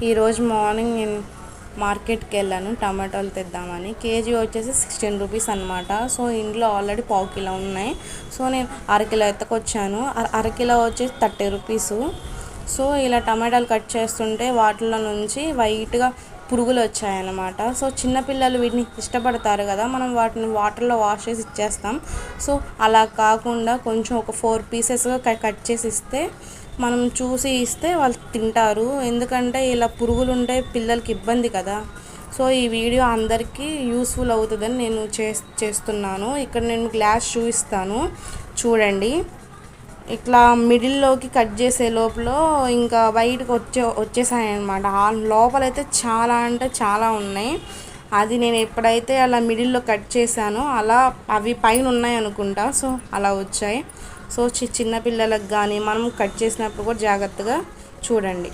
ఈరోజు మార్నింగ్ నేను మార్కెట్కి వెళ్ళాను టమాటాలు తెద్దామని. కేజీ వచ్చేసి 16 రూపీస్ అనమాట. సో ఇంట్లో ఆల్రెడీ పావు కిలో ఉన్నాయి. సో నేను అరకిలో ఎత్తకొచ్చాను. అరకిలో వచ్చేసి 30 రూపీసు. సో ఇలా టమాటాలు కట్ చేస్తుంటే వాటిలో నుంచి వైట్గా పురుగులు వచ్చాయన్నమాట. సో చిన్నపిల్లలు వీటిని ఇష్టపడతారు కదా, మనం వాటిని వాటర్లో వాష్ చేసి ఇచ్చేస్తాం. సో అలా కాకుండా కొంచెం ఒక 4 పీసెస్గా కట్ చేసి ఇస్తే, మనం చూసి ఇస్తే వాళ్ళు తింటారు. ఎందుకంటే ఇలా పురుగులు ఉంటే పిల్లలకి ఇబ్బంది కదా. సో ఈ వీడియో అందరికీ యూస్ఫుల్ అవుతుందని నేను చేస్తున్నాను. ఇక్కడ నేను గ్లాస్ చూపిస్తాను చూడండి. ఇట్లా మిడిల్లోకి కట్ చేసే లోపల ఇంకా బయటకు వచ్చేసాయన్నమాట. లోపలైతే చాలా అంటే చాలా ఉన్నాయి. అది నేను ఎప్పుడైతే అలా మిడిల్లో కట్ చేశానో అలా అవి పైన ఉన్నాయి అనుకుంటా. సో అలా వచ్చాయి. సో చిన్నపిల్లలకు కానీ మనం కట్ చేసినప్పుడు కూడా జాగ్రత్తగా చూడండి.